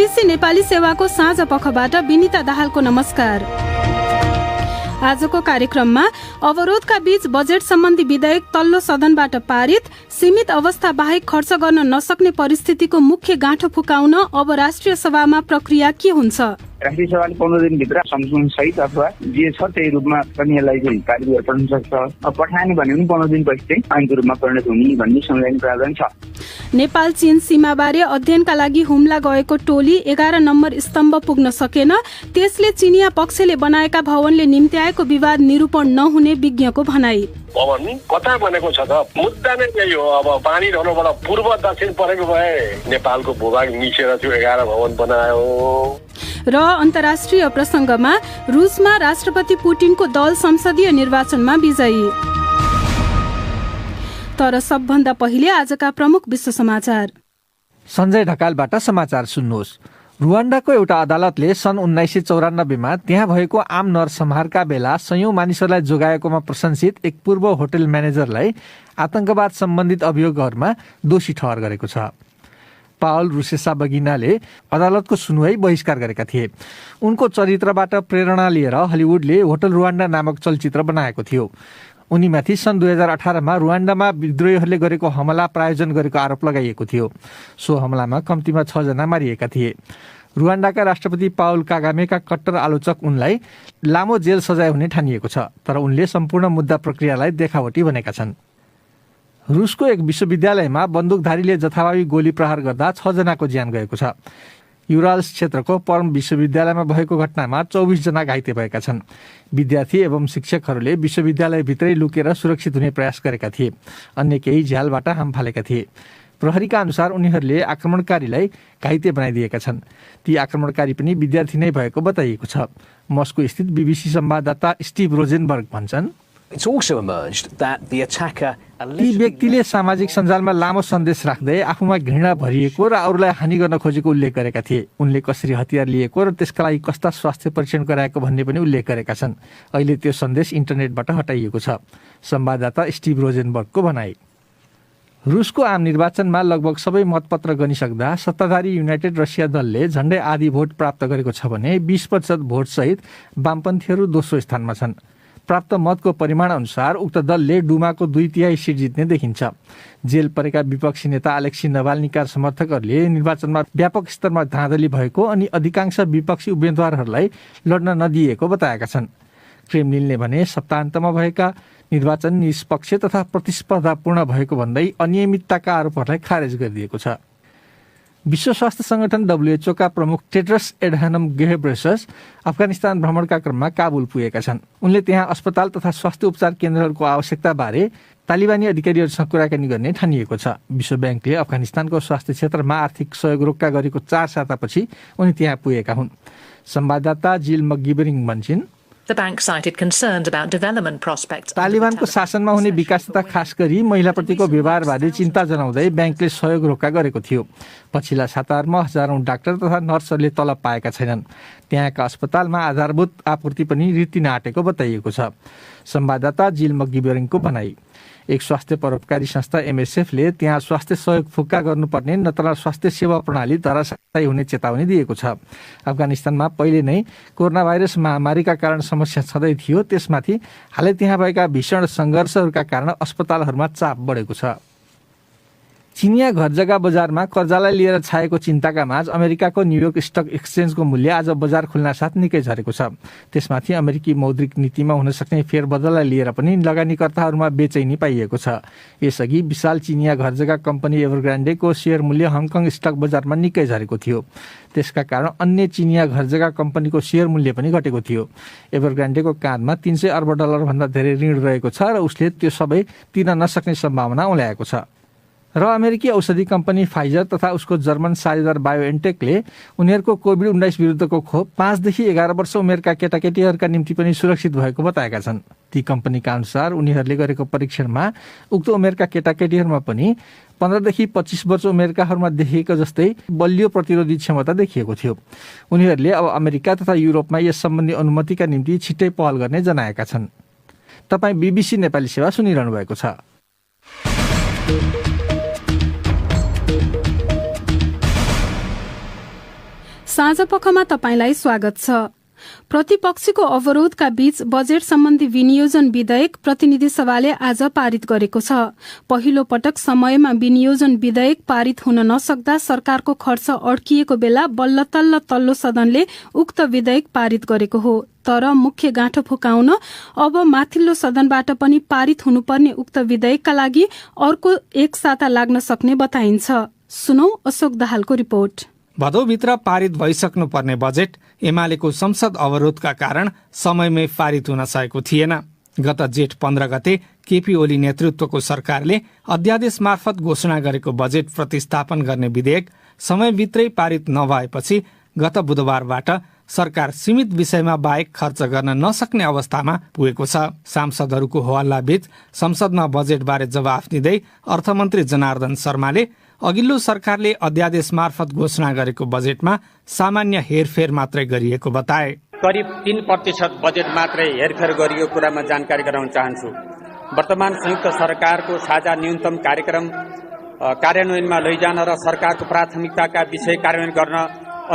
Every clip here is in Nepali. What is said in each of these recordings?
बीबीसी नेपाली सेवाको साँझ पखबाट विनिता दाहालको नमस्कार। आजको कार्यक्रममा अवरोधका बीच बजेट सम्बन्धी विधेयक तल्लो सदनबाट पारित, सीमित अवस्था बाहेक खर्च गर्न नसक्ने परिस्थितिको मुख्य गाँठो फुकाउन अब राष्ट्रिय सभामा प्रक्रिया के हुन्छ? राष्ट्रिय सभाले 15 दिनभित्र संशोधन सहित अथवा जे छ त्यही रूपमा पनि यसलाई चाहिँ कार्यवाही गर्न सक्छ। पठाएन भने पनि 15 दिनपछि चाहिँ ऐनको रूपमा परिणत हुने भन्ने संवैधानिक प्रावधान छ। नेपाल चीन सीमाबारे अध्ययनका लागि हुम्ला गएको टोली 11 नम्बर स्तम्भ पुग्न सकेन। त्यसले चीनिया पक्षले बनाएका भवनले निम्त्याएको विवाद निरूपण नहुने विज्ञको भनाई। भवन कता बनेको छ त? मुद्दा नै यही हो। अब पानी ढल्नबाट पूर्व दक्षिण परेको भए नेपालको भूभाग मिचेर त्यो 11 भवन बनायो। र अन्तर्राष्ट्रिय प्रसङ्गमा रुसमा राष्ट्रपति पुटिनको दल संसदीय निर्वाचनमा विजयी। तर सबभन्दा पहिले आजका प्रमुख विश्व समाचार। सञ्जय ढकालबाट समाचार सुन्नुहोस्। रुवान्डाको एउटा अदालतले सन् 1994मा त्यहाँ भएको आम नरसंहारका बेला सयौं मानिसहरूलाई जोगाएकोमा प्रशंसित एक पूर्व होटल म्यानेजरलाई आतंकवाद सम्बन्धित अभियोगहरूमा दोषी ठहर गरेको छ। पावल रुसेसाबगिनाले अदालतको सुनुवाई बहिष्कार गरेका थिए। उनको चरित्रबाट प्रेरणा लिएर हलिउडले होटल रुवान्डा नामक चलचित्र बनाएको थियो। उनीमाथि सन् 2018मा रुवान्डामा विद्रोहीहरूले गरेको हमला प्रायोजन गरेको आरोप लगाइएको थियो। सो हमलामा कम्तीमा 6 जना मारिएका थिए। रुवान्डाका राष्ट्रपति पाउल कागामेका कट्टर आलोचक उनलाई लामो जेल सजाय हुने ठानिएको छ, तर उनले सम्पूर्ण मुद्दा प्रक्रियालाई देखावटी भनेका छन्। रुसको एक विश्वविद्यालयमा बन्दुकधारीले जथाभावी गोली प्रहार गर्दा 6 जनाको ज्यान गएको छ। युराल्स क्षेत्रको पर्म विश्वविद्यालयमा भएको घटनामा 24 जना घाइते भएका छन्। विद्यार्थी एवं शिक्षकहरूले विश्वविद्यालयभित्रै लुकेर सुरक्षित हुने प्रयास गरेका थिए। अन्य केही झ्यालबाट हाम फालेका थिए। प्रहरीका अनुसार उनीहरूले आक्रमणकारीलाई घाइते बनाइदिएका छन्। ती आक्रमणकारी पनि विद्यार्थी नै भएको बताइएको छ। मस्को स्थित बीबीसी संवाददाता स्टिभ रोजेनबर्ग भन्छन्, ती व्यक्तिले सामाजिक सञ्जालमा लामो सन्देश राख्दै आफूमा घृणा भरिएको र अरूलाई हानि गर्न खोजेको उल्लेख गरेका थिए। उनले कसरी हतियार लिएको र त्यसका लागि कस्ता स्वास्थ्य परीक्षण गराएको भन्ने पनि उल्लेख गरेका छन्। अहिले त्यो सन्देश इन्टरनेटबाट हटाइएको छ। संवाददाता स्टिभ रोजेनबर्गको भनाई। रुसको आम निर्वाचनमा लगभग सबै मतपत्र गनिसक्दा सत्ताधारी युनाइटेड रसिया दलले झण्डै आधी भोट प्राप्त गरेको छ भने 20% भोटसहित वामपन्थीहरू दोस्रो स्थानमा छन्। प्राप्त मतको परिमाण अनुसार उक्त दलले डुमाको 2/3 सिट जित्ने देखिन्छ। जेल परेका विपक्षी नेता अलेक्सी नभाल्नीका समर्थकहरूले निर्वाचनमा व्यापक स्तरमा धाँधली भएको अनि अधिकांश विपक्षी उम्मेद्वारहरूलाई लड्न नदिएको बताएका छन्। क्रेमलिनले भने सप्ताहन्तमा भएका निर्वाचन निष्पक्ष तथा प्रतिस्पर्धापूर्ण भएको भन्दै अनियमितताका आरोपहरूलाई खारेज गरिदिएको छ। विश्व स्वास्थ्य संगठन WHO का प्रमुख टेड्रस एडहानम घेब्रेयसस अफगानिस्तान भ्रमणका क्रममा काबुल पुगेका छन्। उनले त्यहाँ अस्पताल तथा स्वास्थ्य उपचार केन्द्रहरूको आवश्यकता बारे तालिबानी अधिकारीहरूसँग कुराकानी गर्ने ठानिएको छ। विश्व ब्याङ्कले अफगानिस्तानको स्वास्थ्य क्षेत्रमा आर्थिक सहयोग रोक्का गरेको 4 सातापछि उनी त्यहाँ पुगेका हुन्। संवाददाता जिल मकगिबरिङ भन्छन्, तालिबानको शासनमा हुने विकास तथा खास गरी महिलाप्रतिको व्यवहारबारे चिन्ता जनाउँदै ब्याङ्कले सहयोग रोक्का गरेको थियो। पछिल्ला साताहरूमा हजारौं डाक्टर तथा नर्सहरूले तलब पाएका छैनन्। त्यहाँका अस्पतालमा आधारभूत आपूर्ति पनि रीति नआटेको बताइएको छ। संवाददाता जिल मकगिबरिङको भनाई। एक स्वास्थ्य परोपकारी संस्था MSFले त्यहाँ स्वास्थ्य सहयोग फुक्का गर्नुपर्ने नत्र स्वास्थ्य सेवा प्रणाली धराशायी हुने चेतावनी दिएको छ। अफगानिस्तानमा पहिले नै कोरोना भाइरस महामारीका कारण समस्या छँदै थियो। त्यसमाथि हालै त्यहाँ भएका भीषण सङ्घर्षहरूका कारण अस्पतालहरूमा चाप बढेको छ। चिनिया घर जग्गा बजारमा कर्जालाई लिएर छाएको चिन्ताका माझ अमेरिकाको न्युयोर्क स्टक एक्सचेन्जको मूल्य आज बजार खुल्नासाथ निकै झरेको छ। त्यसमाथि अमेरिकी मौद्रिक नीतिमा हुन सक्ने फेरबदललाई लिएर पनि लगानीकर्ताहरूमा बेचैनी पाइएको छ। यसअघि विशाल चिनिया घर जग्गा कम्पनी एभरग्रान्डेको शेयर मूल्य हङकङ स्टक बजारमा निकै झरेको थियो। त्यसका कारण अन्य चिनिया घर जग्गा कम्पनीको शेयर मूल्य पनि घटेको थियो। एभरग्रान्डेको काँधमा $300 अर्ब भन्दा धेरै ऋण रहेको छ र उसले त्यो सबै तिर्न नसक्ने सम्भावना औल्याएको छ। र अमेरिकी औषधि कम्पनी फाइजर तथा उसको जर्मन साझेदार बायोएनटेकले उनीहरूको कोभिड-19 विरुद्धको खोप 5 देखि 11 वर्ष उमेरका केटाकेटीहरूका निम्ति पनि सुरक्षित भएको बताएका छन्। ती कम्पनीका अनुसार उनीहरूले गरेको परीक्षणमा उक्त उमेरका केटाकेटीहरूमा पनि 15 देखि 25 वर्ष उमेरकाहरूमा देखिएको जस्तै बलियो प्रतिरोधी क्षमता देखिएको थियो। उनीहरूले अब अमेरिका तथा युरोपमा यस सम्बन्धी अनुमतिका निम्ति छिट्टै पहल गर्ने जनाएका छन्। तपाईँ बीबीसी नेपाली सेवा सुनिरहनु भएको छ। साँझपखमा तपाईंलाई स्वागत छ। प्रतिपक्षीको अवरोधका बीच बजेट सम्बन्धी विनियोजन विधेयक प्रतिनिधि सभाले आज पारित गरेको छ। पहिलो पटक समयमा विनियोजन विधेयक पारित हुन नसक्दा सरकारको खर्च अड्किएको बेला बल्ल तल्लो सदनले उक्त विधेयक पारित गरेको हो। तर मुख्य गाँठो फुकाउन अब माथिल्लो सदनबाट पनि पारित हुनुपर्ने उक्त विधेयकका लागि अर्को एक साता लाग्न सक्ने बताइन्छ। सुनौ अशोक दाहालको रिपोर्ट। भदौभित्र पारित भइसक्नु पर्ने बजेट एमालेको संसद अवरोधका कारण समयमै पारित हुन सकेको थिएन। गत जेठ 15 गते केपी ओली नेतृत्वको सरकारले अध्यादेश मार्फत घोषणा गरेको बजेट प्रतिस्थापन गर्ने विधेयक समयभित्रै पारित नभएपछि गत बुधबारबाट सरकार सीमित विषयमा बाहेक खर्च गर्न नसक्ने अवस्थामा पुगेको छ। सांसदहरूको हल्ला बीच संसदमा बजेटबारे जवाफ दिँदै अर्थमन्त्री जनार्दन शर्माले अघिल्लो सरकारले अध्यादेश मार्फत घोषणा गरेको बजेटमा सामान्य हेरफेर मात्रै गरिएको बताए। करिब 3% बजेट मात्रै हेरफेर गरिएको कुरामा जानकारी गराउन चाहन्छु। वर्तमान संयुक्त सरकारको साझा न्यूनतम कार्यक्रम कार्यान्वयनमा लैजान र सरकारको प्राथमिकताका विषय कार्यान्वयन गर्न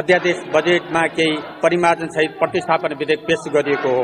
अध्यादेश बजेटमा केही परिमार्जन सहित प्रतिस्थापन विधेयक पेश गरिएको हो।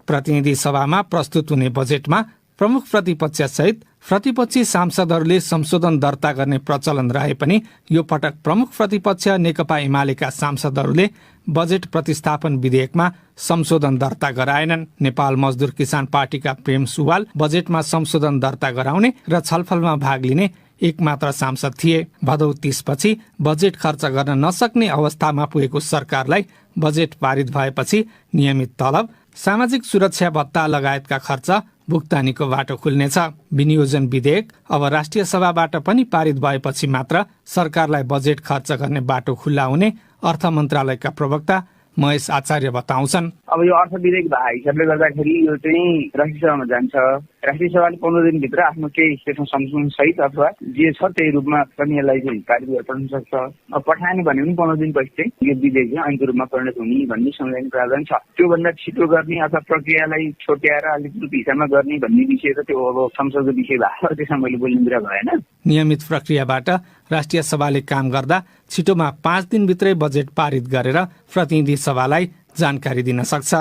प्रतिनिधि सभामा प्रस्तुत हुने बजेटमा प्रमुख प्रतिपक्ष सहित प्रतिपक्षी सांसदहरूले संशोधन दर्ता गर्ने प्रचलन रहे पनि यो पटक प्रमुख प्रतिपक्ष नेकपा एमालेका सांसदहरूले बजेट प्रतिस्थापन विधेयकमा संशोधन दर्ता गराएनन्। नेपाल मजदुर किसान पार्टीका प्रेम सुवाल बजेटमा संशोधन दर्ता गराउने र छलफलमा भाग लिने एक मात्र सांसद थिए। भदौ 30 पछि बजेट खर्च गर्न नसक्ने अवस्थामा पुगेको सरकारलाई बजेट पारित भएपछि नियमित तलब, सामाजिक सुरक्षा भत्ता लगायतका खर्च भुक्तानीको बाटो खुल्नेछ। विनियोजन विधेयक अब राष्ट्रिय सभाबाट पनि पारित भएपछि मात्र सरकारलाई बजेट खर्च गर्ने बाटो खुल्ला हुने अर्थ मन्त्रालयका प्रवक्ता महेश आचार्य बताउँछन्। अब यो अर्थ विधेयक भए हिसाबले गर्दाखेरि यो चाहिँ राष्ट्रिय सभामा जान्छ। राष्ट्रिय सभाले 15 दिनभित्र आफ्नो केही त्यसमा संशोधन सहित अथवा जे छ त्यही रूपमा पनि यसलाई चाहिँ पारित गर्न सक्छ। अब पठाएन भने पनि 15 दिनपछि चाहिँ यो विधेयक चाहिँ ऐनको रूपमा परिणत हुने भन्ने संविधानिक प्रावधान छ। त्योभन्दा छिटो गर्ने अथवा प्रक्रियालाई छोट्याएर अलिक हिसाबमा गर्ने भन्ने विषय त त्यो अब संसदको विषय भएको त्यसमा मैले बोलिदिँदा भएन। नियमित प्रक्रियाबाट राष्ट्रिय सभाले काम गर्दा छिटोमा 5 दिनभित्रै बजेट पारित गरेर प्रतिनिधि सभालाई जानकारी दिन सक्छ।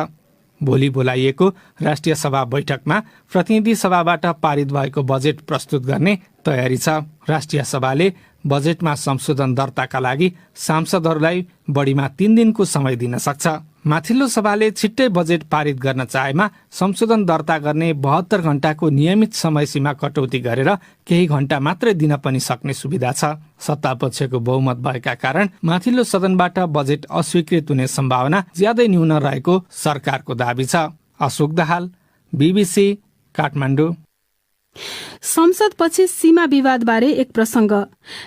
भोलि बोलाइएको राष्ट्रिय सभा बैठकमा प्रतिनिधि सभाबाट पारित भएको बजेट प्रस्तुत गर्ने तयारी छ। राष्ट्रिय सभाले बजेटमा संशोधन दर्ताका लागि सांसदहरूलाई बढीमा 3 दिनको समय दिन सक्छ। माथिल्लो सभाले छिट्टै बजेट पारित गर्न चाहेमा संशोधन दर्ता गर्ने 72 घण्टाको नियमित समय सीमा कटौती गरेर केही घण्टा मात्रै दिन पनि सक्ने सुविधा छ। सत्तापक्षको बहुमत भएका कारण माथिल्लो सदनबाट बजेट अस्वीकृत हुने सम्भावना ज्यादै न्यून रहेको सरकारको दाबी छ। अशोक दाहाल, BBC, काठमाडौँ। संसदपछि सीमा विवादबारे एक प्रसंग।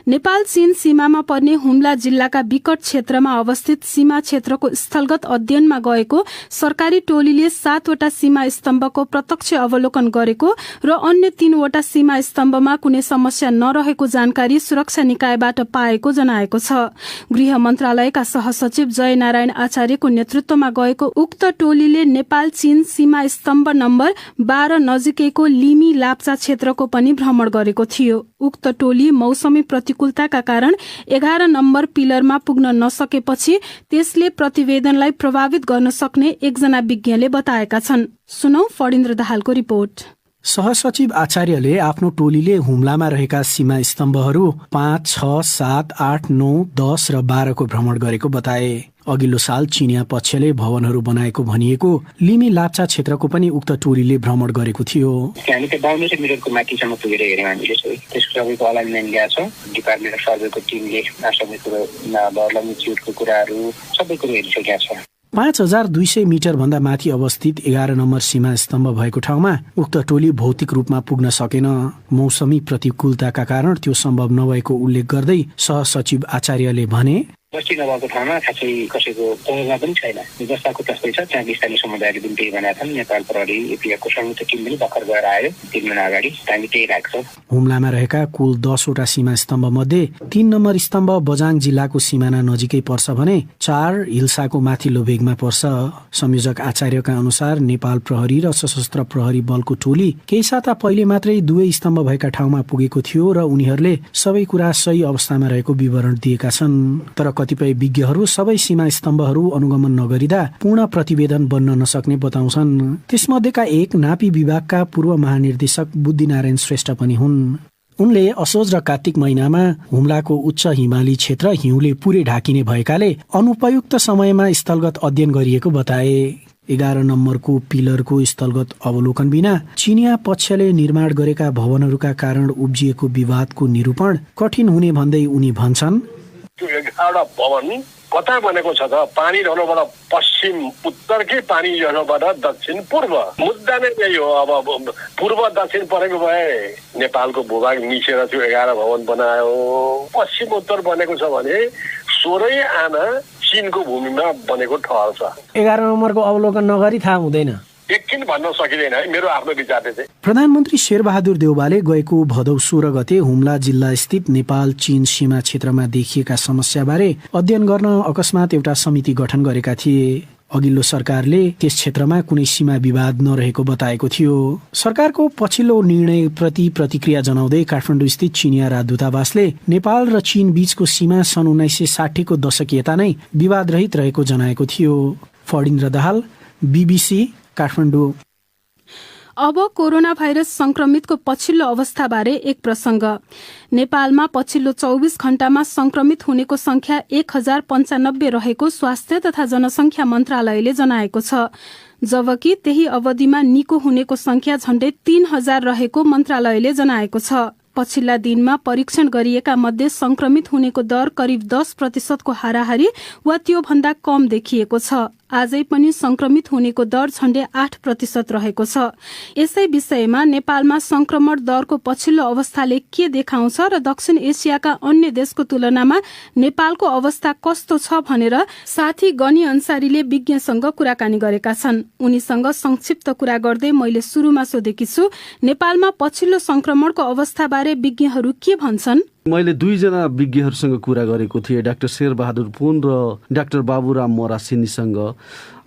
नेपाल चीन सीमामा पर्ने हुम्ला जिल्लाका विकट क्षेत्रमा अवस्थित सीमा क्षेत्रको स्थलगत अध्ययनमा गएको सरकारी टोलीले 7 वटा सीमा स्तम्भको प्रत्यक्ष अवलोकन गरेको र अन्य 3 वटा सीमा स्तम्भमा कुनै समस्या नरहेको जानकारी सुरक्षा निकायबाट पाएको जनाएको छ। गृह मन्त्रालयका सहसचिव जय नारायण आचार्यको नेतृत्वमा गएको उक्त टोलीले नेपाल चीन सीमा स्तम्भ नम्बर 12 नजिकैको लिमी लाप्चा क्षेत्रको पनि भ्रमण गरेको थियो। उक्त टोली मौसमी प्रतिकूलताका कारण 11 नम्बर पिलरमा पुग्न नसकेपछि त्यसले प्रतिवेदनलाई प्रभावित गर्न सक्ने एकजना विज्ञले बताएका छन्। सुनौ फणिन्द्र दाहालको रिपोर्ट। सहसचिव आचार्यले आफ्नो टोलीले हुम्लामा रहेका सीमा स्तम्भहरू 5, 6, 7, 8, 9, 10 र 12 को भ्रमण गरेको बताए। अघिल्लो साल चिनिया पक्षले भवनहरू बनाएको भनिएको लिमी लाप्चा क्षेत्रको पनि उक्त टोलीले भ्रमण गरेको थियो। हामी त 52 मिटरको माथिसम्म पुगेर हेर्यौँ हामीले त्यसको सबैको अलाइनमेन्ट ल्याएको छ। डिपार्टमेन्ट अफ सर्वेको टिमले सबै कुरो लङ्गिट्युडको कुराहरू सबै कुरो हेरिसकेका छ। 5200 मिटर भन्दा माथि अवस्थित 11 नम्बर सीमा स्तम्भ भएको ठाउँमा उक्त टोली भौतिक रूपमा पुग्न सकेन। मौसमी प्रतिकूलताका कारण त्यो सम्भव नभएको उल्लेख गर्दै सहसचिव आचार्यले भने, बस्ती नभएको ठाउँमा खासै कसैको पहुँचमा पनि छैन। जस्ताको तस्तै छ। त्यहाँ स्थानीय समुदायले पनि त्यही भनेका छन्। नेपाल प्रहरी एपिएफको संयुक्त टिम पनि भर्खर गएर आयो 3 महिना अगाडि। हामी त्यही राख्छौँ। हुम्लामा रहेका कुल 10 वटा सीमा स्तम्भ मध्ये 3 नम्बर स्तम्भ बझाङ जिल्लाको सिमाना नजिकै पर्छ भने 4 हिल्साको माथिल्लो भेगमा पर्छ। संयोजक आचार्यका अनुसार नेपाल प्रहरी र सशस्त्र प्रहरी बलको टोली केही साता पहिले मात्रै दुवै स्तम्भ भएका ठाउँमा पुगेको थियो र उनीहरूले सबै कुरा सही अवस्थामा रहेको विवरण दिएका छन्। तर कतिपय विज्ञहरू सबै सीमा स्तम्भहरू अनुगमन नगरिदा पूर्ण प्रतिवेदन बन्न नसक्ने बताउँछन्। त्यसमध्येका एक नापी विभागका पूर्व महानिर्देशक बुद्धिनारायण श्रेष्ठ पनि हुन्। उनले असोज र कार्तिक महिनामा हुम्लाको उच्च हिमाली क्षेत्र हिउँले पुरै ढाकिने भएकाले अनुपयुक्त समयमा स्थलगत अध्ययन गरिएको बताए। 11 नम्बरको पिलरको स्थलगत अवलोकन बिना चिनिया पक्षले निर्माण गरेका भवनहरूका कारण उब्जिएको विवादको निरूपण कठिन हुने भन्दै उनी भन्छन्, त्यो 11 भवन कता बनेको छ त? पानी रहनबाट पश्चिम उत्तर कि पानी रहनबाट दक्षिण पूर्व? मुद्दा नै यही हो। अब पूर्व दक्षिण परेको भए नेपालको भूभाग मिसेर त्यो 11 भवन बनायो। पश्चिम उत्तर बनेको छ भने 16 आना चीनको भूमिमा बनेको ठहर छ। 11 नम्बरको अवलोकन नगरी थाहा हुँदैन, एकछिन भन्न सकिँदैन है, मेरो आफ्नो विचारले चाहिँ। प्रधानमन्त्री शेरबहादुर देउवाले गएको भदौ 16 गते हुम्ला जिल्ला स्थित नेपाल चीन सीमा क्षेत्रमा देखिएका समस्याबारे अध्ययन गर्न अकस्मात एउटा समिति गठन गरेका थिए। अघिल्लो सरकारले त्यस क्षेत्रमा कुनै सीमा विवाद नरहेको बताएको थियो। सरकारको पछिल्लो निर्णयप्रति प्रतिक्रिया जनाउँदै काठमाडौँ स्थित चिनिया राजदूतावासले नेपाल र चीन बीचको सीमा सन् 1960 को दशक यता नै विवाद रहित रहेको जनाएको थियो। फणिन्द्र दाहाल, BBC, काठमाडौँ। अब कोरोना भाइरस संक्रमितको पछिल्लो अवस्थाबारे एक प्रसंग। नेपालमा पछिल्लो 24 घण्टामा संक्रमित हुनेको संख्या 1095 रहेको स्वास्थ्य तथा जनसंख्या मन्त्रालयले जनाएको छ, जबकि त्यही अवधिमा निको हुनेको संख्या झण्डै 3000 रहेको मन्त्रालयले जनाएको छ। पछिल्ला दिनमा परीक्षण गरिएका मध्ये संक्रमित हुनेको दर करिब 10% को हाराहारी वा त्यो भन्दा कम देखिएको छ। आजै पनि संक्रमित हुनेको दर झण्डै 8% रहेको छ। यसै विषयमा नेपालमा संक्रमण दरको पछिल्लो अवस्थाले के देखाउँछ र दक्षिण एसियाका अन्य देशको तुलनामा नेपालको अवस्था कस्तो छ भनेर साथी गनी अन्सारीले विज्ञसँग कुराकानी गरेका छन्। उनीसँग संक्षिप्त कुरा गर्दै मैले सुरुमा सोधेकी छु, नेपालमा पछिल्लो संक्रमणको अवस्थाबारे विज्ञहरू के भन्छन्? मैले 2 जना विज्ञहरूसँग कुरा गरेको थिएँ, डाक्टर शेरबहादुर पुन र डाक्टर बाबुराम मरासिनीसँग।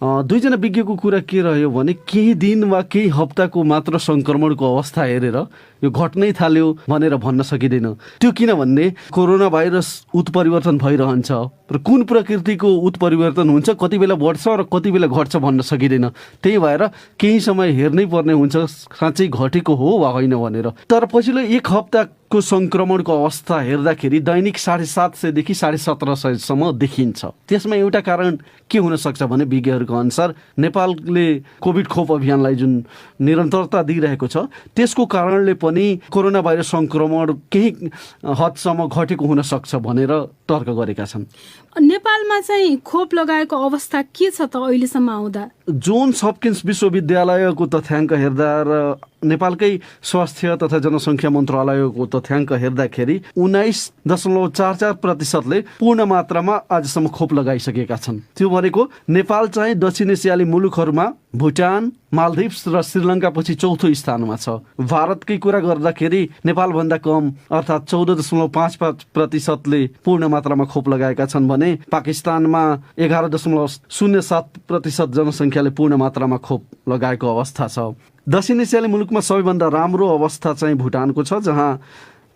2 जना विज्ञको कुरा के रह्यो भने केही दिन वा केही हप्ताको मात्र संक्रमणको अवस्था हेरेर यो घट्नै थाल्यो भनेर भन्न सकिँदैन। त्यो किनभने कोरोना भाइरस उत्परिवर्तन भइरहन्छ र कुन प्रकृतिको उत्परिवर्तन हुन्छ, कति बेला बढ्छ र कति बेला घट्छ भन्न सकिँदैन। त्यही भएर केही समय हेर्नै पर्ने हुन्छ साँच्चै घटेको हो वा होइन भनेर। तर पछिल्लो 1 हप्ताको संक्रमणको अवस्था हेर्दाखेरि दैनिक 750 देखि 1750 सम्म देखिन्छ। त्यसमा एउटा कारण के हुन सक्छ भने विज्ञहरूको अनुसार नेपालले कोभिड खोप अभियानलाई जुन निरन्तरता दिइरहेको छ त्यसको कारणले पनि कोरोना भाइरस संक्रमण केही हदसम्म घटेको हुन सक्छ भनेर तर्क गरेका छन्। नेपालमा चाहिँ खोप लगाएको अवस्था के छ त अहिलेसम्म आउँदा? जोन्स हपकिन्स विश्वविद्यालयको तथ्याङ्क हेर्दा र नेपालकै स्वास्थ्य तथा जनसंख्या मन्त्रालयको तथ्याङ्क हेर्दाखेरि 19.44% पूर्ण मात्रामा आजसम्म खोप लगाइसकेका छन्। त्यो भनेको नेपाल चाहिँ दक्षिण एसियाली मुलुकहरूमा भुटान, मालदिप्स र श्रीलङ्का पछि 4थो स्थानमा छ। भारतकै कुरा गर्दाखेरि नेपालभन्दा कम अर्थात् 14.55%ले पूर्ण मात्रामा खोप लगाएका छन् भने पाकिस्तानमा 11.07% जनसंख्याले पूर्ण मात्रामा खोप लगाएको अवस्था छ। दक्षिण एसियाली मुलुकमा सबैभन्दा राम्रो अवस्था चाहिँ भुटानको छ, जहाँ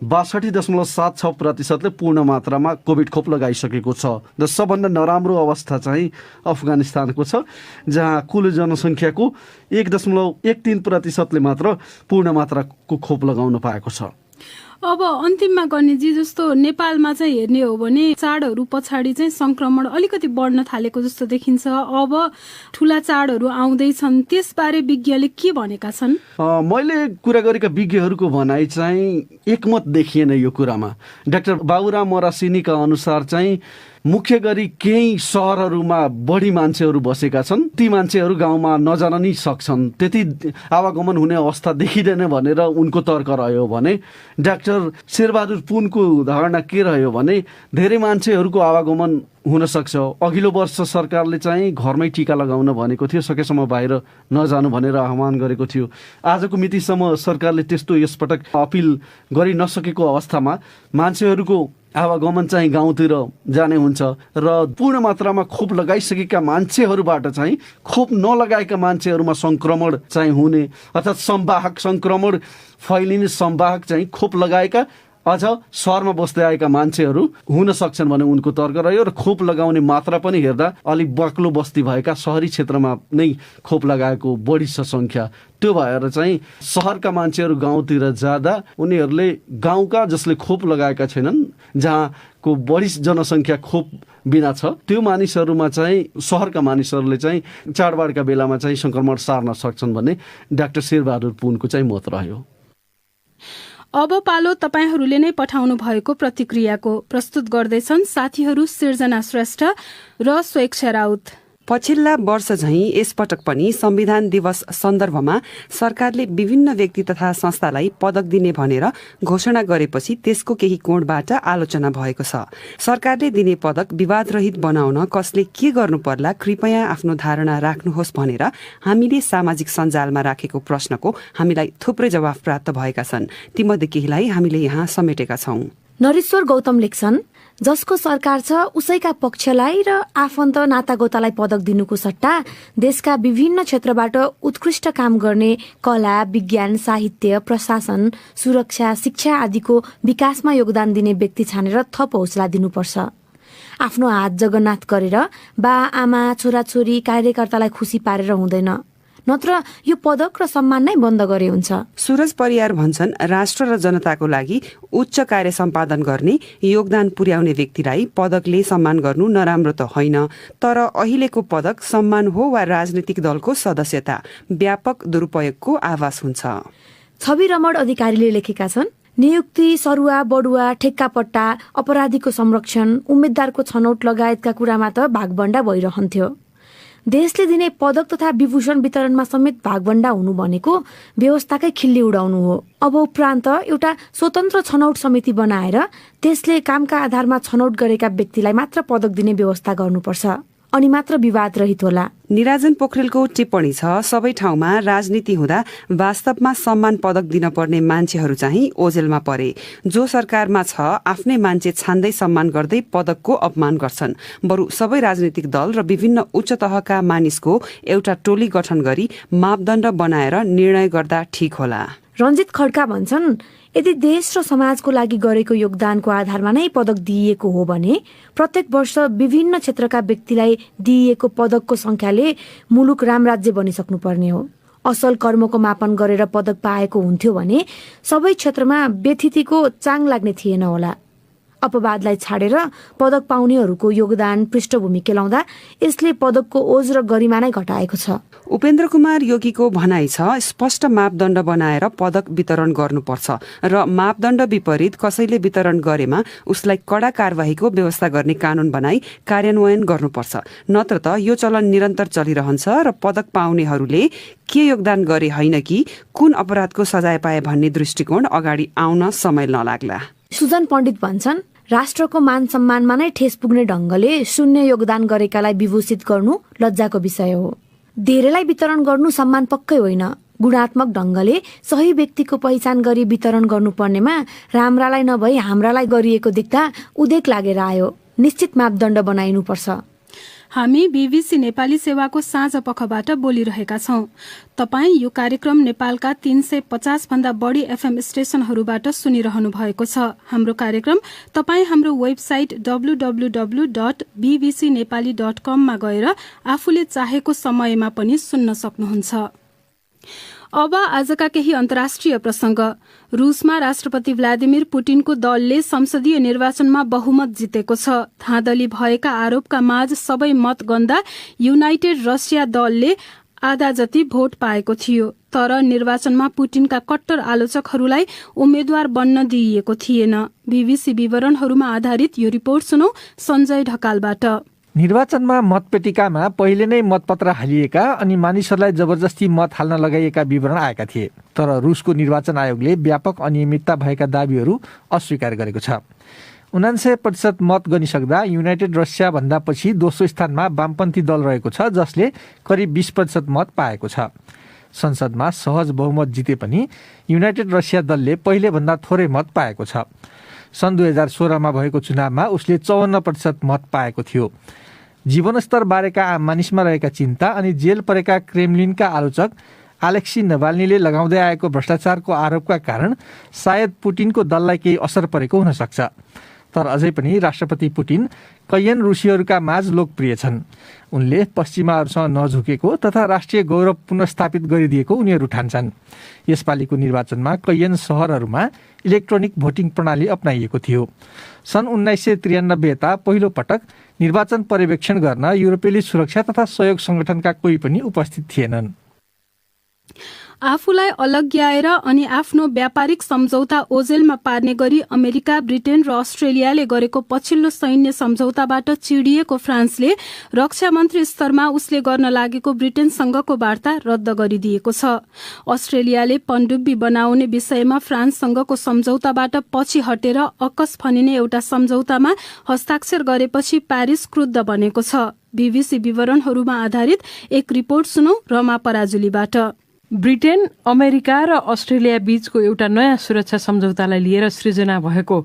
62.76%ले पूर्ण मात्रामा कोभिड खोप लगाइसकेको छ। र सबभन्दा नराम्रो अवस्था चाहिँ अफगानिस्तानको छ, जहाँ कुल जनसंख्याको 1.13%ले मात्र पूर्ण मात्राको खोप लगाउन पाएको छ। अब अन्तिममा गर्नेजी, जस्तो नेपालमा चाहिँ हेर्ने हो भने चाडहरू पछाडि चाहिँ संक्रमण अलिकति बढ्न थालेको जस्तो देखिन्छ। अब ठूला चाडहरू आउँदैछन्, त्यसबारे विज्ञले के भनेका छन्? मैले कुरा गरेका विज्ञहरूको भनाइ चाहिँ एकमत देखिएन यो कुरामा। डाक्टर बाबुराम मरासिनीका अनुसार चाहिँ मुख्य गरी केही सहरहरूमा बढी मान्छेहरू बसेका छन्, ती मान्छेहरू गाउँमा नजान नै सक्छन्, त्यति आवागमन हुने अवस्था देखिँदैन भनेर उनको तर्क रह्यो भने डाक्टर शेरबहादुर पुनको धारणा के रह्यो भने धेरै मान्छेहरूको आवागमन हुन सक्छ। अघिल्लो वर्ष सरकारले चाहिँ घरमै टीका लगाउन भनेको थियो, सकेसम्म बाहिर नजानु भनेर आह्वान गरेको थियो। आजको मितिसम्म सरकारले त्यस्तो यसपटक अपिल गरि नसकेको अवस्थामा मान्छेहरूको आवागमन चाहिँ गाउँतिर जाने हुन्छ र पूर्ण मात्रामा खोप लगाइसकेका मान्छेहरूबाट चाहिँ खोप नलगाएका मान्छेहरूमा संक्रमण चाहिँ हुने अर्थात् संवाहक संक्रमण फैलिने संवाहक चाहिँ खोप लगाएका अझ सहरमा बस्दै आएका मान्छेहरू हुन सक्छन् भने उनको तर्क रह्यो र खोप लगाउने मात्रा पनि हेर्दा अलिक बाक्लो बस्ती भएका शहरी क्षेत्रमा नै खोप लगाएको बढी छ सङ्ख्या। त्यो भएर चाहिँ सहरका मान्छेहरू गाउँतिर जाँदा उनीहरूले गाउँका जसले खोप लगाएका छैनन्, जहाँको बढी जनसङ्ख्या खोप बिना छ, त्यो मानिसहरूमा चाहिँ सहरका मानिसहरूले चाहिँ चाडबाडका बेलामा चाहिँ सङ्क्रमण सार्न सक्छन् भन्ने डाक्टर शेरबहादुर पुनको चाहिँ मत रह्यो। अब पालो तपाईहरूले नै पठाउनु भएको प्रतिक्रियाको। प्रस्तुत गर्दैछन् साथीहरू सिर्जना श्रेष्ठ र स्वेच्छा राउत। पछिल्ला वर्ष झैं यसपटक पनि संविधान दिवस सन्दर्भमा सरकारले विभिन्न व्यक्ति तथा संस्थालाई पदक दिने भनेर घोषणा गरेपछि त्यसको केही कोणबाट आलोचना भएको छ। सरकारले दिने पदक विवादरहित बनाउन कसले के गर्नु पर्ला, कृपया आफ्नो धारणा राख्नुहोस् भनेर हामीले सामाजिक सञ्जालमा राखेको प्रश्नको हामीलाई थुप्रै जवाफ प्राप्त भएका छन्। तीमध्ये केहीलाई हामीले यहाँ समेटेका छौं। नरेश्वर गौतम लेख्छन्, जसको सरकार छ उसैका पक्षलाई र आफन्त नातागोतालाई पदक दिनुको सट्टा देशका विभिन्न क्षेत्रबाट उत्कृष्ट काम गर्ने कला, विज्ञान, साहित्य, प्रशासन, सुरक्षा, शिक्षा आदिको विकासमा योगदान दिने व्यक्ति छानेर थप हौसला दिनुपर्छ। आफ्नो हात जगन्नाथ गरेर बा आमा, छोराछोरी, कार्यकर्तालाई खुसी पारेर हुँदैन, नत्र यो पदक र सम्मान नै बन्द गरे हुन्छ। सूरज परियार भन्छन्, राष्ट्र र जनताको लागि उच्च कार्य सम्पादन गर्ने, योगदान पुर्याउने व्यक्तिलाई पदकले सम्मान गर्नु नराम्रो त होइन, तर अहिलेको पदक सम्मान हो वा राजनीतिक दलको सदस्यता, व्यापक दुरुपयोगको आभास हुन्छ। छवि रमण अधिकारीले लेखेका छन्, नियुक्ति, सरुवा, बढुवा, ठेक्कापट्टा, अपराधीको संरक्षण, उम्मेद्वारको छनौट लगायतका कुरामा त भागभण्डा भइरहन्थ्यो। देशले दिने पदक तथा विभूषण वितरणमा समेत भागभण्डा हुनु भनेको व्यवस्थाकै खिल्ली उडाउनु हो। अब उपरान्त एउटा स्वतन्त्र छनौट समिति बनाएर त्यसले कामका आधारमा छनौट गरेका व्यक्तिलाई मात्र पदक दिने व्यवस्था गर्नुपर्छ, अनि मात्र विवाद रहित होला। निराजन पोखरेलको टिप्पणी छ, सबै ठाउँमा राजनीति हुँदा वास्तवमा सम्मान पदक दिन पर्ने मान्छेहरू चाहिँ ओझेलमा परे। जो सरकारमा छ आफ्नै मान्छे छान्दै सम्मान गर्दै पदकको अपमान गर्छन्। बरु सबै राजनीतिक दल र विभिन्न उच्च तहका मानिसको एउटा टोली गठन गरी मापदण्ड बनाएर निर्णय गर्दा ठिक होला। रञ्जित खड्का भन्छन्, यदि देश र समाजको लागि गरेको योगदानको आधारमा नै पदक दिइएको हो भने प्रत्येक वर्ष विभिन्न क्षेत्रका व्यक्तिलाई दिइएको पदकको संख्याले मुलुक रामराज्य बनिसक्नु पर्ने हो। असल कर्मको मापन गरेर पदक पाएको हुन्थ्यो भने सबै क्षेत्रमा व्यथितिको चाङ लाग्ने थिएन होला। अपवादलाई छाडेर पदक पाउनेहरूको योगदान पृष्ठभूमि केलाउँदा यसले पदकको ओज र गरिमा नै घटाएको छ। उपेन्द्र कुमार योगीको भनाइ छ, स्पष्ट मापदण्ड बनाएर पदक वितरण गर्नुपर्छ र मापदण्ड विपरीत कसैले वितरण गरेमा उसलाई कडा कारबाहीको व्यवस्था गर्ने कानून बनाई कार्यान्वयन गर्नुपर्छ। नत्र त यो चलन निरन्तर चलिरहन्छ र पदक पाउनेहरूले के योगदान गरे होइन कि कुन अपराधको सजाय पाए भन्ने दृष्टिकोण अगाडि आउन समय नलाग्ला। सुजन पण्डित भन्छन्, राष्ट्रको मान सम्मानमा नै ठेस पुग्ने ढंगले शून्य योगदान गरेकालाई विभूषित गर्नु लज्जाको विषय हो। धेरैलाई वितरण गर्नु सम्मान पक्कै होइन। गुणात्मक ढंगले सही व्यक्तिको पहिचान गरी वितरण गर्नुपर्नेमा राम्रालाई नभई हाम्रालाई गरिएको देख्दा उदेक लागेर आयो। निश्चित मापदण्ड बनाइनुपर्छ। हामी बीबीसी नेपाली सेवाको साँझ पखबाट बोलिरहेका छौं। तपाई यो कार्यक्रम नेपालका 350 भन्दा बढी एफएम स्टेशनहरूबाट सुनिरहनु भएको छ। हाम्रो कार्यक्रम तपाई हाम्रो वेबसाइट www.bbcnepali.com मा गएर आफूले चाहेको समयमा पनि सुन्न सक्नुहुन्छ। अब आजका केही अन्तर्राष्ट्रिय प्रसंग। रूसमा राष्ट्रपति भ्लादिमिर पुटिनको दलले संसदीय निर्वाचनमा बहुमत जितेको छ। धाँधली भएका आरोपका माझ सबै मत गन्दा युनाइटेड रसिया दलले आधा जति भोट पाएको थियो। तर निर्वाचनमा पुटिनका कट्टर आलोचकहरूलाई उम्मेद्वार बन्न दिइएको थिएन। बीबीसी विवरणहरूमा आधारित यो रिपोर्ट सुनौ सञ्जय ढकालबाट। निर्वाचनमा मतपेटिकामा पहिले नै मतपत्र हालिएका अनि मानिसहरूलाई जबरजस्ती मत हाल्न लगाइएका विवरण आएका थिए। तर रुसको निर्वाचन आयोगले व्यापक अनियमितता भएका दावीहरू अस्वीकार गरेको छ। 99% मत गनिसक्दा युनाइटेड रसिया भन्दा पछि दोस्रो स्थानमा वामपन्थी दल रहेको छ, जसले करिब 20% मत पाएको छ। संसदमा सहज बहुमत जिते पनि युनाइटेड रसिया दलले पहिले भन्दा थोरै मत पाएको छ। सन् 2016 मा भएको चुनावमा उसले 54% मत पाएको थियो। जीवनस्तर बारेका आम मानिसमा रहेका चिन्ता अनि जेल परेका क्रेमलिनका आलोचक अलेक्सी नभाल्नीले लगाउँदै आएको भ्रष्टाचारको आरोपका कारण सायद पुटिनको दललाई केही असर परेको हुन सक्छ। तर अझै पनि राष्ट्रपति पुटिन कैयन रुसीहरूका माझ लोकप्रिय छन्। उनले पश्चिमाहरूसँग नझुकेको तथा राष्ट्रिय गौरव पुनर्स्थापित गरिदिएको उनीहरू ठान्छन्। यसपालिको निर्वाचनमा कैयन सहरहरूमा इलेक्ट्रोनिक भोटिङ प्रणाली अपनाइएको थियो। सन् 1993 यता पहिलो पटक निर्वाचन पर्यवेक्षण गर्न युरोपेली सुरक्षा तथा सहयोग संगठनका कोही पनि उपस्थित थिएनन्। आफूलाई अलग्याएर अनि आफ्नो व्यापारिक सम्झौता ओझेलमा पार्ने गरी अमेरिका, ब्रिटेन र अस्ट्रेलियाले गरेको पछिल्लो सैन्य सम्झौताबाट चिडिएको फ्रान्सले रक्षा मन्त्री स्तरमा उसले गर्न लागेको ब्रिटेनसँगको वार्ता रद्द गरिदिएको छ। अस्ट्रेलियाले पनडुब्बी बनाउने विषयमा फ्रान्ससँगको सम्झौताबाट पछि हटेर अक्कस फनिने एउटा सम्झौतामा हस्ताक्षर गरेपछि प्यारिस क्रुद्ध बनेको छ। बीबीसी विवरणहरूमा आधारित एक रिपोर्ट सुनौ रमा पराजुलीबाट। ब्रिटेन, अमेरिका र अस्ट्रेलिया बीचको एउटा नयाँ सुरक्षा सम्झौतालाई लिएर सृजना भएको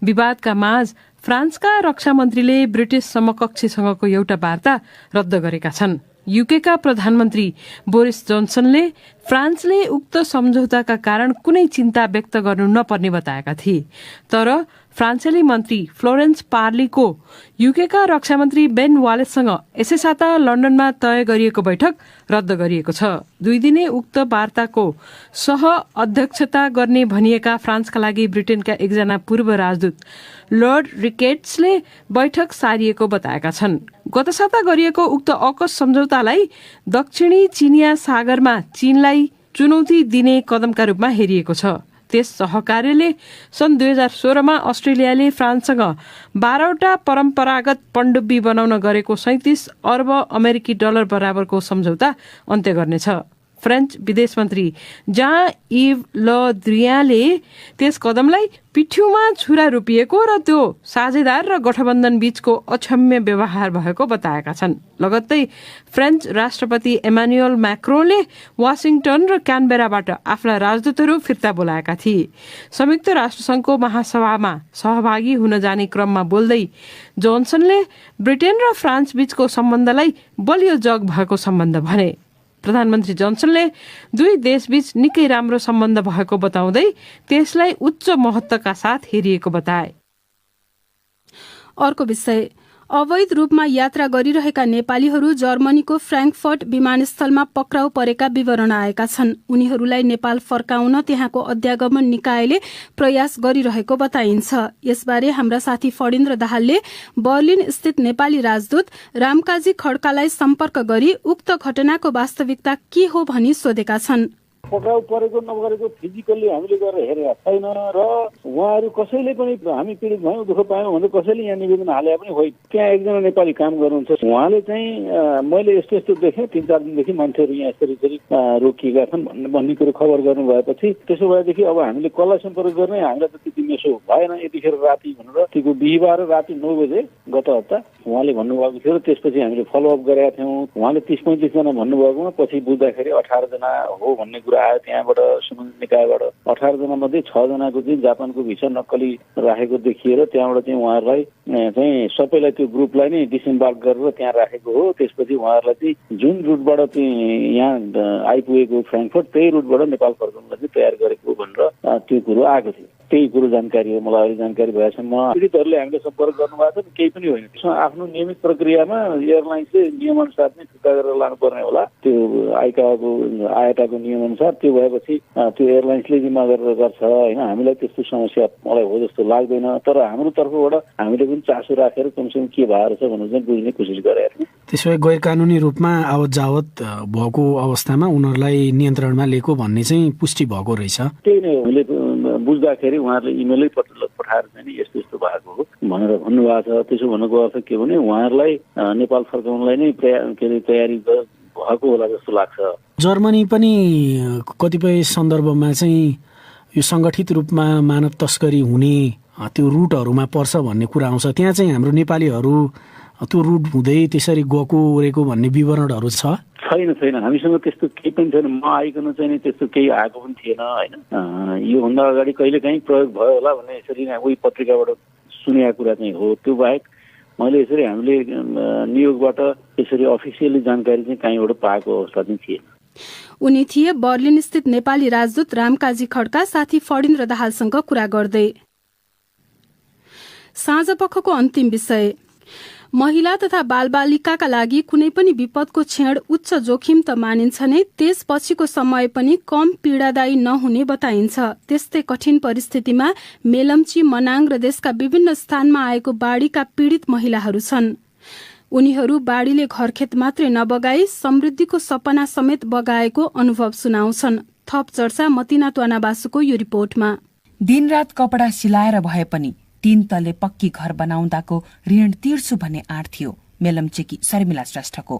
विवादका माझ फ्रान्सका रक्षा मन्त्रीले ब्रिटिस समकक्षीसँगको एउटा वार्ता रद्द गरेका छन्। युकेका प्रधानमन्त्री बोरिस जोन्सनले फ्रान्सले उक्त सम्झौताका कारण कुनै चिन्ता व्यक्त गर्नु नपर्ने बताएका थिए। तर फ्रान्सेली मन्त्री फ्लोरेन्स पार्लीको युकेका रक्षा मन्त्री बेन वालेससँग यसै साता लन्डनमा तय गरिएको बैठक रद्द गरिएको छ। 2 दिने उक्त वार्ताको सह अध्यक्षता गर्ने भनिएका फ्रान्सका लागि ब्रिटेनका एकजना पूर्व राजदूत लर्ड रिकेट्सले बैठक सारिएको बताएका छन्। गत साता गरिएको उक्त अकस सम्झौतालाई दक्षिणी चिनिया सागरमा चीनलाई चुनौती दिने कदमका रूपमा हेरिएको छ। त्यस सहकार्यले सन् 2016मा अस्ट्रेलियाले फ्रान्ससँग 12वटा परम्परागत पनडुब्बी बनाउन गरेको 37 अर्ब अमेरिकी डलर बराबरको सम्झौता अन्त्य गर्नेछ। फ्रेन्च विदेश मन्त्री जाँ इभ ल द्रियाले त्यस कदमलाई पिठ्यूमा छुरा रोपिएको र त्यो साझेदार र गठबन्धन बीचको अक्षम्य व्यवहार भएको बताएका छन्। लगत्तै फ्रेन्च राष्ट्रपति एमानुएल मैक्रोनले वाशिंगटन र क्यानबेराबाट आफ्ना राजदूतहरू फिर्ता बोलाएका थिए। संयुक्त राष्ट्रसङ्घको महासभामा सहभागी हुन जाने क्रममा बोल्दै जोन्सनले ब्रिटेन र फ्रान्स बीचको सम्बन्धलाई बलियो जग भएको सम्बन्ध भने। प्रधानमन्त्री जोन्सनले 2 देशबीच निकै राम्रो सम्बन्ध भएको बताउँदै त्यसलाई उच्च महत्त्वका साथ हेरिएको बताए। अर्को विषय, अवैध रूपमा यात्रा गरिरहेका नेपालीहरू जर्मनीको फ्र्याङ्कफर्ट विमानस्थलमा पक्राउ परेका विवरण आएका छन्। उनीहरूलाई नेपाल फर्काउन त्यहाँको अध्यागमन निकायले प्रयास गरिरहेको बताइन्छ। यसबारे हाम्रा साथी फणिन्द्र दाहालले बर्लिन स्थित नेपाली राजदूत रामकाजी खड्कालाई सम्पर्क गरी उक्त घटनाको वास्तविकता के हो भनी सोधेका छन्। पक्राउ परेको नपरेको फिजिकल्ली हामीले गरेर हेरेका छैन र उहाँहरू कसैले पनि हामी पीडित भयौँ, दुःख पायौँ भनेर कसैले यहाँ निवेदन हाले पनि होइन। त्यहाँ एकजना नेपाली काम गर्नुहुन्छ, उहाँले चाहिँ मैले यस्तो यस्तो देखेँ, 3-4 दिनदेखि मान्छेहरू यहाँ यसरी रोकिएका छन् भन्ने कुरो खबर गर्नु भएपछि त्यसो भएदेखि अब हामीले कसलाई सम्पर्क गर्ने, हामीलाई त त्यति मेसो भएन यतिखेर राति भनेर। त्यो बिहिबार राति 9 बजे गत हप्ता उहाँले भन्नुभएको थियो र त्यसपछि हामीले फलोअप गरेका थियौँ। उहाँले 30-35 जना भन्नुभएकोमा पछि बुझ्दाखेरि 18 जना हो भन्ने कुरा आयो त्यहाँबाट सम्बन्धित निकायबाट। 18 जना मध्ये 6 जनाको चाहिँ जापानको भिसा नक्कली राखेको देखिएर त्यहाँबाट चाहिँ उहाँहरूलाई चाहिँ सबैलाई त्यो ग्रुपलाई नै डिसेम्बार्क गरेर त्यहाँ राखेको हो। त्यसपछि उहाँहरूलाई चाहिँ जुन रुटबाट चाहिँ यहाँ आइपुगेको फ्र्याङ्कफर्ट त्यही रुटबाट नेपाल फर्काउनलाई चाहिँ तयार गरेको भनेर त्यो कुरो आएको थियो। त्यही कुरो जानकारी हो, मलाई अहिले जानकारी भएछ। पीडितहरूले हामीले सम्पर्क गर्नुभएको छ, केही पनि होइन। त्यसमा आफ्नो नियमित प्रक्रियामा एयरलाइन्सले नियमअनुसार नै फिर्ता गरेर लानुपर्ने होला, त्यो आयताको नियमअनुसार। त्यो भएपछि त्यो एयरलाइन्सले जिम्मा गरेर गर्छ होइन। हामीलाई त्यस्तो समस्या मलाई हो जस्तो लाग्दैन। तर हाम्रो तर्फबाट हामीले पनि चासो राखेर कमसेकम के भएर छ भनेर चाहिँ बुझ्ने कोसिस गरेका थियौँ। त्यसो भए गैर कानुनी रूपमा आवत जावत भएको अवस्थामा उनीहरूलाई नियन्त्रणमा लिएको भन्ने चाहिँ पुष्टि भएको रहेछ। त्यही नै हो, हामीले बुझ्दाखेरि उहाँहरूले इमेलै पठाएर चाहिँ यस्तो यस्तो भएको हो भनेर भन्नुभएको छ। त्यसो भन्नुको अर्थ के भने उहाँहरूलाई नेपाल फर्काउनलाई नै तयारी भएको होला जस्तो लाग्छ। जर्मनी पनि कतिपय सन्दर्भमा चाहिँ यो सङ्गठित रूपमा मानव तस्करी हुने त्यो रुटहरूमा पर्छ भन्ने कुरा आउँछ। त्यहाँ चाहिँ हाम्रो नेपालीहरू त्यो रुट हुँदै त्यसरी गएको ओरेको भन्ने विवरणहरू छ? छैन, हामीसँग त्यस्तो केही पनि छैन। म आइकन चाहिँ नि त्यस्तो केही आएको पनि थिएन होइन। योभन्दा अगाडि कहिले काहीँ प्रयोग भयो होला भन्ने यसरी उही पत्रिकाबाट सुनेको कुरा चाहिँ हो। त्यो बाहेक मैले यसरी हामीले नियोगबाट यसरी अफिसियली जानकारी चाहिँ कहीँबाट पाएको अवस्था चाहिँ थिएन। उनी थिए बर्लिन स्थित नेपाली राजदूत रामकाजी खड्का साथी फणिन्द्र दाहालसँग कुरा गर्दै। साँझपखको अन्तिम विषय। महिला तथा बालबालिकाका लागि कुनै पनि विपदको क्षण उच्च जोखिम त मानिन्छ नै, त्यसपछिको समय पनि कम पीड़ादायी नहुने बताइन्छ। त्यस्तै कठिन परिस्थितिमा मेलम्ची, मनाङ र देशका विभिन्न स्थानमा आएको बाढ़ीका पीड़ित महिलाहरू छन्। उनीहरू बाढ़ीले घरखेत मात्रै नबगाई समृद्धिको सपना समेत बगाएको अनुभव सुनाउँछन्। थप चर्चा मतिना त्वानाबासुको यो रिपोर्टमा। दिनरात कपडा सिलाएर भए पनि 3 तले पक्की घर बनाउँदाको ऋण तिर्छु भन्ने आँट थियो मेलम्चेकी शर्मिला श्रेष्ठको।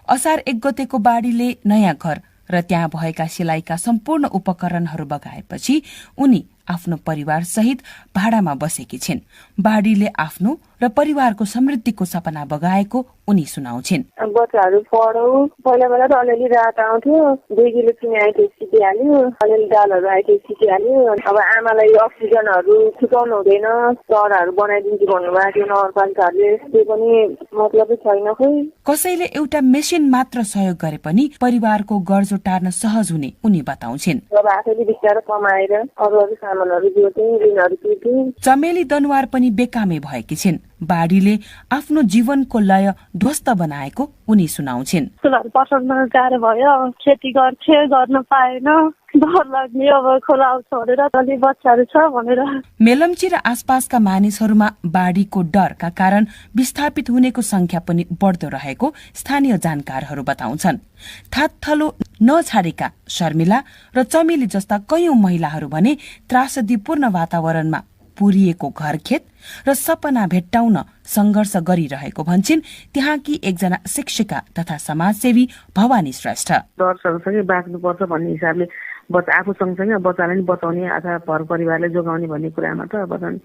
असार 1 गतेको बाढ़ीले नयाँ घर र त्यहाँ भएका सिलाइका सम्पूर्ण उपकरणहरू बगाएपछि उनी आफ्नो परिवार सहित भाडामा बसेकी छिन्। बाढ़ीले आफ्नो र परिवारको समृद्धिको सपना बगाएको उनी सुनाउँछिन्। बच्चाहरू पढौ, पहिला बेला त अलिअलि रात आउँथ्यो, 2 किलो चिनी आइटो सिकिहाल्यो, अलिअलि दालहरू आइटो सिकिहाल्यो। अब आमालाई अक्सिजनहरू सिकाउनु हुँदैन, चराहरू बनाइदिन्छु भन्नुभएको थियो नगरपालिकाहरूले, त्यो पनि मतलबै छैन। खोइ कसैले एउटा मेसिन मात्र सहयोग गरे पनि परिवारको गर्जो टार्न सहज हुने उनी बताउँछिन्। अब आफैले बिस्तारै कमाएर अरू सामानहरू जोड्दै ऋणहरू तिर्दै। चमेली दनुवार पनि बेकामे भएकी छिन्। बाढ़ीले आफ्नो जीवनको लय ध्वस्त बनाएको उनी सुनाउँछिन्। पसलमा गाह्रो भयो, खेती गर्न पाएन, डर लाग्ने अब खोला आउँछ भनेर, अलि बच्चाहरू छ भनेर। मेलम्ची र आसपासका मानिसहरूमा बाढ़ीको डरका कारण विस्थापित हुनेको संख्या पनि बढ्दो रहेको स्थानीय जानकारहरू बताउँछन्। थातथलो नछाडेका शर्मिला र चमेली जस्ता कयौं महिलाहरू भने त्रासदीपूर्ण वातावरणमा पुरिएको घरखेत र सपना भेट्टाउन संघर्ष गरिरहेको भन्छन् त्यहाँकी एकजना शिक्षिका तथा समाजसेवी भवानी श्रेष्ठ। डर सँगसँगै बाँच्नुपर्छ भन्ने हिसाबले आफू सँगसँगै बच्चालाई पनि बचाउने अथवा घर परिवारलाई जोगाउने भन्ने कुरामा त अब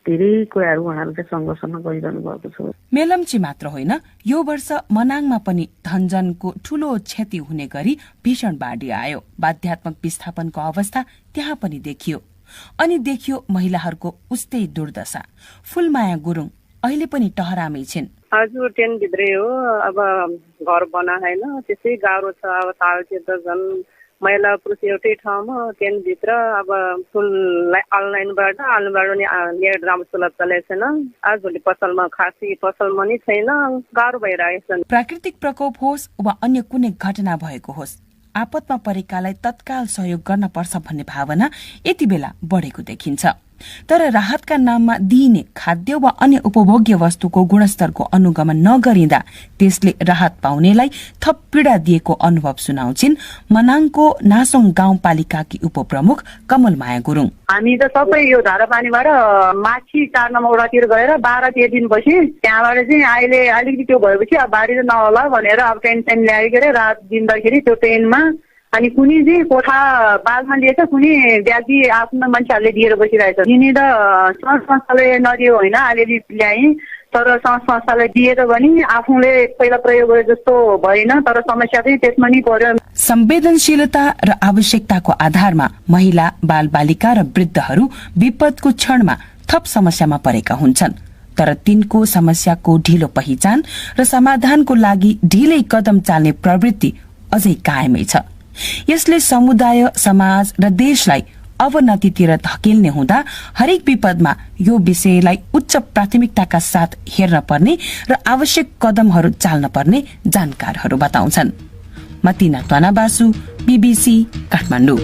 धेरै कुराहरू उहाँहरू चाहिँ संघर्षमा गरिरहनु भएको छ। मेलम्ची मात्र होइन, यो वर्ष मनाङमा पनि धनजनको ठूलो क्षति हुने गरी भीषण बाढ़ी आयो। बाध्यात्मक विस्थापनको अवस्था त्यहाँ पनि देखियो। अनि देखियो महिलाहरूको उस्तै दुर्दशा। फूलमाया गुरुङ अहिले पनि टहरामै छिन्। हजुर, टेन भित्रै हो। अब घर बना होइन, त्यसै गाह्रो छ। अब तालचेर त झन् महिला पुरुष एउटै ठाउँमा टेनभित्र। अब फुललाई अनलाइनबाट नि ल्याएर राम्रो सुलभ चलेको छैन। आजभोलि पसलमा खासै पसलमा नि छैन, गाह्रो भइरहेको छ। प्राकृतिक प्रकोप होस् वा अन्य कुनै घटना भएको होस्, आपतमा परेकालाई तत्काल सहयोग गर्न पर्छ भन्ने भावना यति बेला बढेको देखिन्छ। तर राहतका नाममा दिइने खाद्य वा अन्य उपभोग्य वस्तुको गुणस्तरको अनुगमन नगरिँदा त्यसले राहत पाउनेलाई थप पीड़ा दिएको अनुभव सुनाउँछिन् मनाङको नासोङ गाउँपालिकाकी उपप्रमुख कमलमाया गुरुङ। हामी त सबै यो धारापानीबाट माछी तार्न मौरातिर गएर 12-13 दिन बसी, त्यहाँबाट चाहिँ अहिले अलिकति त्यो भएपछि अब बाढी त नहोला भनेर अब टेन्सन ल्याएर रात दिँदाखेरि त्यो ट्रेनमा अनि कुनै चाहिँ कोठा बालमा लिएछ, कुनै व्यक्ति आफ्नो मान्छेहरूले दिएर बसिरहेछ। दिने त संस्थाले नदियो होइन, अलिअलि ल्याएँ, तर संस्थालाई दिएर पनि आफूले पहिला प्रयोग गरे जस्तो भएन। तर समस्या चाहिँ त्यसमा नि पर्यो। संवेदनशीलता र आवश्यकताको आधारमा महिला, बालबालिका र वृद्धहरू विपदको क्षणमा थप समस्यामा परेका हुन्छन्। तर तिनको समस्याको ढिलो पहिचान र समाधानको लागि ढिलै कदम चाल्ने प्रवृत्ति अझै कायमै छ। यसले समुदाय, समाज र देशलाई अवनतितिर धकेल्ने हुँदा हरेक विपदमा यो विषयलाई उच्च प्राथमिकताका साथ हेर्न पर्ने र आवश्यक कदमहरू चाल्न पर्ने जानकारहरू बताउँछन्। मतिना त्वानाबासु, BBC काठमाडौँ।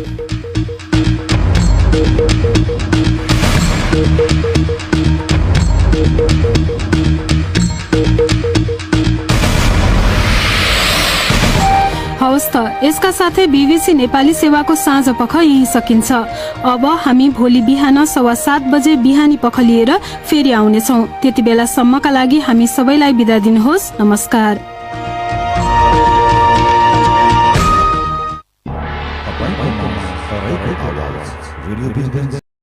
हवस् त, यसका साथै BBC नेपाली सेवाको साँझ पख यही सकिन्छ। अब हामी भोलि बिहान 7:15 बजे बिहानी पख लिएर फेरि आउनेछौँ। त्यति बेलासम्मका लागि हामी सबैलाई बिदा दिनुहोस्। नमस्कार।